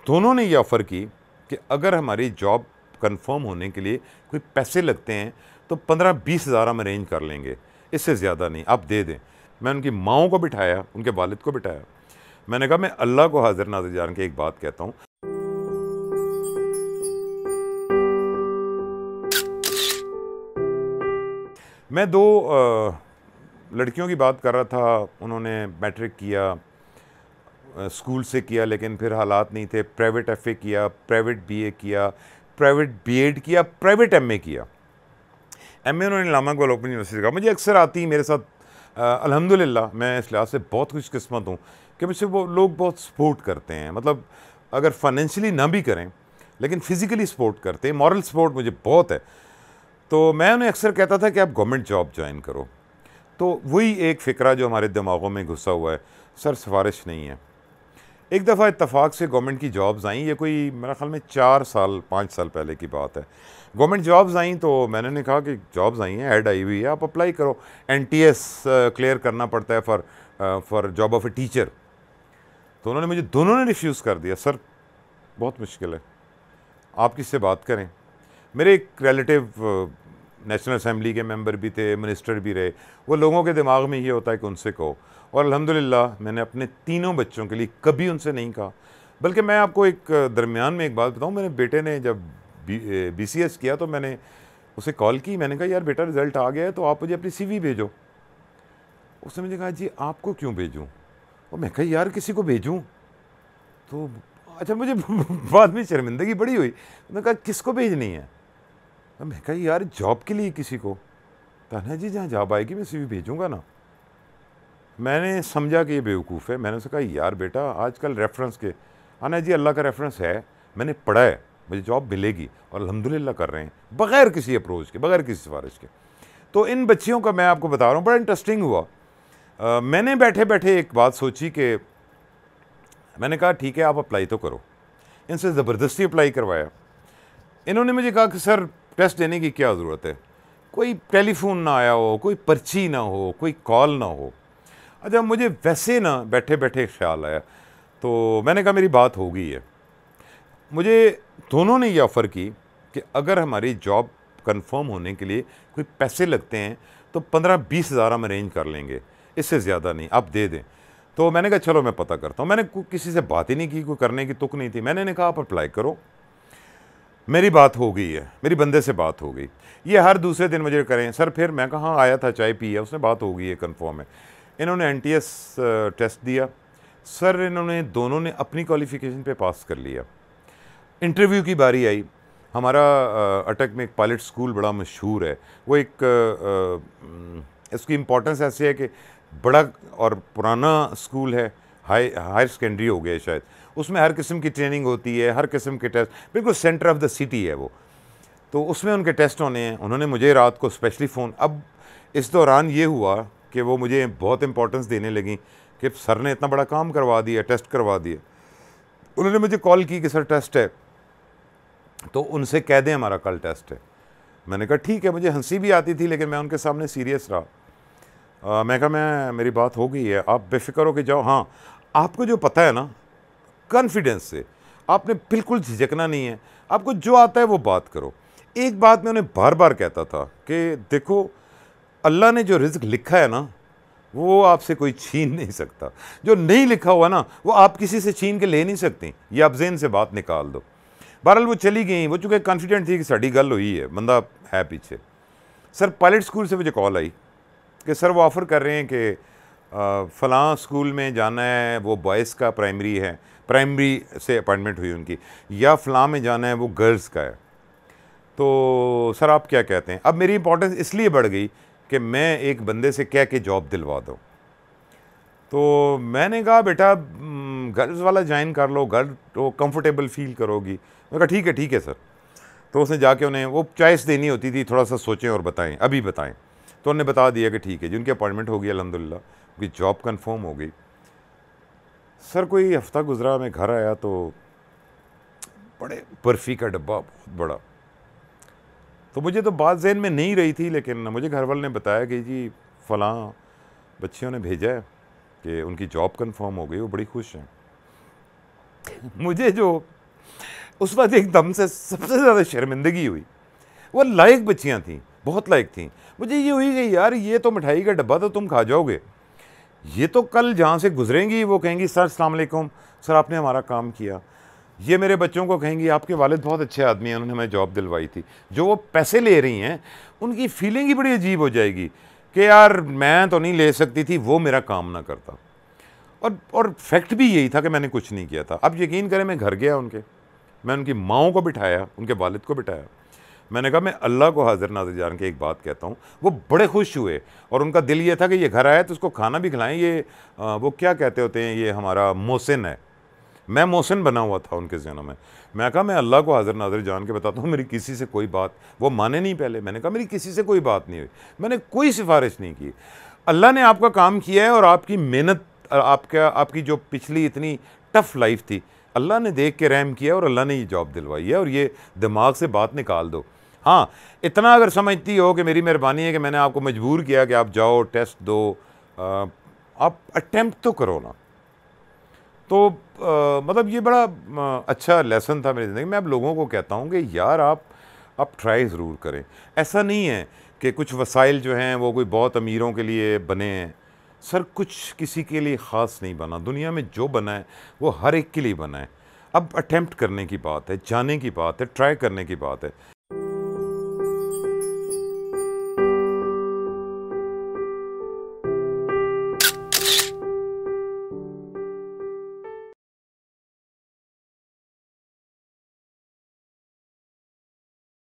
दोनों ने ये ऑफ़र की कि अगर हमारी जॉब कंफर्म होने के लिए कोई पैसे लगते हैं तो 15-20 हज़ार हम अरेंज कर लेंगे, इससे ज़्यादा नहीं, आप दे दें। मैं उनकी माँओं को बिठाया, उनके वालिद को बिठाया। मैंने कहा मैं अल्लाह को हाज़िर नाज़िर जान के एक बात कहता हूँ, मैं 2 लड़कियों की बात कर रहा था, उन्होंने मैट्रिक किया, स्कूल से किया लेकिन फिर हालात नहीं थे, प्राइवेट एफ़ए किया, प्राइवेट बीए किया, प्राइवेट बीएड किया, प्राइवेट एमए किया। एमए उन्होंने इलामा इक़बाल ओपन यूनिवर्सिटी का। मुझे अक्सर आती मेरे साथ, अल्हम्दुलिल्लाह मैं इस लिहाज से बहुत खुशकिस्मत हूँ कि मुझसे वो लोग बहुत सपोर्ट करते हैं। मतलब अगर फाइनेंशियली ना भी करें लेकिन फ़िज़िकली सपोर्ट करते हैं, मॉरल सपोर्ट मुझे बहुत है। तो मैं उन्हें अक्सर कहता था कि आप गवर्नमेंट जॉब ज्वाइन करो। तो वही एक फ़िक्रा जो हमारे दिमागों में घुसा हुआ है, सर सिफारिश नहीं है। एक दफ़ा इत्तफाक से गवर्नमेंट की जॉब्स आईं, ये कोई मेरा ख़्याल में 4 साल 5 साल पहले की बात है। गवर्नमेंट जॉब्स आईं तो मैंने कहा कि जॉब्स आई हैं, ऐड आई हुई है, आप अप्लाई करो। एनटीएस क्लियर करना पड़ता है for job of a teacher. तो उन्होंने मुझे, दोनों ने रिफ्यूज़ कर दिया, सर बहुत मुश्किल है, आप किससे बात करें। मेरे एक रिलेटिव नेशनल असेंबली के मेंबर भी थे, मिनिस्टर भी रहे, वो लोगों के दिमाग में ये होता है कि उनसे कहो। और अल्हम्दुलिल्लाह मैंने अपने तीनों बच्चों के लिए कभी उनसे नहीं कहा। बल्कि मैं आपको एक दरमियान में एक बात बताऊं, मेरे बेटे ने जब बीसीएस किया तो मैंने उसे कॉल की, मैंने कहा यार बेटा रिज़ल्ट आ गया है तो आप मुझे अपनी सीवी भेजो। उसने मुझे कहा जी आपको क्यों भेजूँ। और मैं कहा यार किसी को भेजूँ तो अच्छा, मुझे बाद में शर्मिंदगी बड़ी हुई। मैंने कहा किसको भेजनी है। मैं कहा यार जॉब के लिए किसी को। ताना जी जहाँ जॉब आएगी मैं सीवी भेजूँगा ना। मैंने समझा कि ये बेवकूफ़ है। मैंने उसे कहा यार बेटा आजकल रेफरेंस के, आना जी अल्लाह का रेफरेंस है, मैंने पढ़ा है, मुझे जॉब मिलेगी और अल्हम्दुलिल्लाह कर रहे हैं बग़ैर किसी अप्रोच के, बग़ैर किसी सिफारिश के। तो इन बच्चियों का मैं आपको बता रहा हूँ, बड़ा इंटरेस्टिंग हुआ। मैंने बैठे बैठे एक बात सोची कि मैंने कहा ठीक है आप अप्लाई तो करो। इनसे ज़बरदस्ती अप्लाई करवाया। इन्होंने मुझे कहा कि सर टेस्ट देने की क्या ज़रूरत है, कोई टेलीफोन ना आया हो, कोई पर्ची ना हो, कोई कॉल ना हो। अच्छा, मुझे वैसे ना बैठे बैठे ख्याल आया, तो मैंने कहा मेरी बात हो गई है। मुझे दोनों ने ये ऑफ़र की कि अगर हमारी जॉब कंफर्म होने के लिए कोई पैसे लगते हैं तो 15-20 हज़ार हम अरेंज कर लेंगे, इससे ज़्यादा नहीं, आप दे दें। तो मैंने कहा चलो मैं पता करता हूँ। मैंने किसी से बात ही नहीं की, कोई करने की तुक नहीं थी। मैंने कहा आप अप्लाई करो, मेरी बात हो गई है, मेरी बंदे से बात हो गई। ये हर दूसरे दिन मुझे करें सर, फिर मैं कहा हाँ आया था, चाय पी है, उसने बात हो गई है, कन्फर्म है। इन्होंने एनटीएस टेस्ट दिया सर, इन्होंने दोनों ने अपनी क्वालिफ़िकेशन पे पास कर लिया। इंटरव्यू की बारी आई। हमारा अटक में एक पायलट स्कूल बड़ा मशहूर है, वो एक इसकी इम्पोर्टेंस ऐसी है कि बड़ा और पुराना स्कूल है, हायर सेकेंडरी हो गया शायद। उसमें हर किस्म की ट्रेनिंग होती है, हर किस्म के टेस्ट, बिल्कुल सेंटर ऑफ द सिटी है वो। तो उसमें उनके टेस्ट होने हैं। उन्होंने मुझे रात को स्पेशली फ़ोन, अब इस दौरान ये हुआ कि वो मुझे बहुत इंपॉर्टेंस देने लगी कि सर ने इतना बड़ा काम करवा दिया, टेस्ट करवा दिए। उन्होंने मुझे कॉल की कि सर टेस्ट है, तो उनसे कह दें हमारा कल टेस्ट है। मैंने कहा ठीक है। मुझे हंसी भी आती थी लेकिन मैं उनके सामने सीरियस रहा। मैं कहा मेरी बात हो गई है, आप बेफिक्र हो के जाओ। हाँ, आपको जो पता है ना, कॉन्फिडेंस से, आपने बिल्कुल झिझकना नहीं है, आपको जो आता है वो बात करो। एक बात मैं उन्हें बार बार कहता था कि देखो अल्लाह ने जो रिज़्क लिखा है ना वो आपसे कोई छीन नहीं सकता, जो नहीं लिखा हुआ ना वो आप किसी से छीन के ले नहीं सकती। ये आप ज़हन से बात निकाल दो। बहरहाल वो चली गई, वो चूँकि कॉन्फिडेंट थी कि साड़ी गल हुई है, बंदा है पीछे। सर पायलट स्कूल से मुझे कॉल आई कि सर वो ऑफ़र कर रहे हैं कि फ़लाँ स्कूल में जाना है, वो बॉयज़ का प्राइमरी है, प्राइमरी से अपॉइंटमेंट हुई उनकी, या फ़लाँ में जाना है वो गर्ल्स का है। तो सर आप क्या कहते हैं। अब मेरी इंपॉर्टेंस इसलिए बढ़ गई कि मैं एक बंदे से कह के जॉब दिलवा दूँ। तो मैंने कहा बेटा गर्ल्स वाला ज्वाइन कर लो, गर्ल तो कंफर्टेबल फील करोगी। मैं कहा ठीक है सर। तो उसने जाके उन्हें वो चॉइस देनी होती थी, थोड़ा सा सोचें और बताएं, अभी बताएं। तो उन्होंने बता दिया कि ठीक है जी, उनकी अपॉइंटमेंट हो गई अल्हम्दुलिल्लाह, उनकी जॉब कंफर्म हो गई। सर कोई हफ्ता गुजरा, मैं घर आया तो बड़े बर्फ़ी का डब्बा बहुत बड़ा। तो मुझे तो बात ज़हन में नहीं रही थी, लेकिन मुझे घर वाले ने बताया कि जी फ़लाँ बच्चियों ने भेजा है कि उनकी जॉब कंफर्म हो गई, वो बड़ी खुश हैं। मुझे जो उस वक्त एकदम से सबसे ज़्यादा शर्मिंदगी हुई। वो लायक बच्चियाँ थीं, बहुत लायक थीं। मुझे ये हुई कि यार ये तो मिठाई का डब्बा तो तुम खा जाओगे, ये तो कल जहाँ से गुजरेंगी वो कहेंगी सर अस्सलाम वालेकुम, सर आपने हमारा काम किया। ये मेरे बच्चों को कहेंगी आपके वालिद बहुत अच्छे आदमी हैं, उन्होंने हमें जॉब दिलवाई थी। जो वो पैसे ले रही हैं उनकी फीलिंग ही बड़ी अजीब हो जाएगी कि यार मैं तो नहीं ले सकती थी, वो मेरा काम ना करता। और फैक्ट भी यही था कि मैंने कुछ नहीं किया था। अब यकीन करें, मैं घर गया उनके, मैं उनकी माओं को बिठाया, उनके वालिद को बिठाया, मैंने कहा मैं अल्लाह को हाजिर नाज़िर जान के एक बात कहता हूँ। वो बड़े खुश हुए और उनका दिल ये था कि ये घर आया तो उसको खाना भी खिलाएं। ये वो क्या कहते होते हैं, ये हमारा मोहसिन है। मैं मोहसिन बना हुआ था उनके ज़हनों में। मैं कहा मैं अल्लाह को हाजिर नाज़िर जान के बताता हूँ, मेरी किसी से कोई बात, वो माने नहीं पहले। मैंने कहा मेरी किसी से कोई बात नहीं हुई, मैंने कोई सिफारिश नहीं की। अल्लाह ने आपका काम किया है और आपकी मेहनत, आपकी जो पिछली इतनी टफ़ लाइफ थी, अल्लाह ने देख के रहम किया और अल्लाह ने ये जॉब दिलवाई है, और ये दिमाग से बात निकाल दो। हाँ, इतना अगर समझती हो कि मेरी मेहरबानी है कि मैंने आपको मजबूर किया कि आप जाओ टेस्ट दो, आप अटेम्प्ट तो करो ना। तो मतलब ये बड़ा अच्छा लेसन था मेरी ज़िंदगी में। अब लोगों को कहता हूँ कि यार आप ट्राई ज़रूर करें। ऐसा नहीं है कि कुछ वसाइल जो हैं वो कोई बहुत अमीरों के लिए बने हैं। सर कुछ किसी के लिए ख़ास नहीं बना, दुनिया में जो बना है वो हर एक के लिए बना है। अब अटेम्प्ट करने की बात है, जाने की बात है, ट्राई करने की बात है।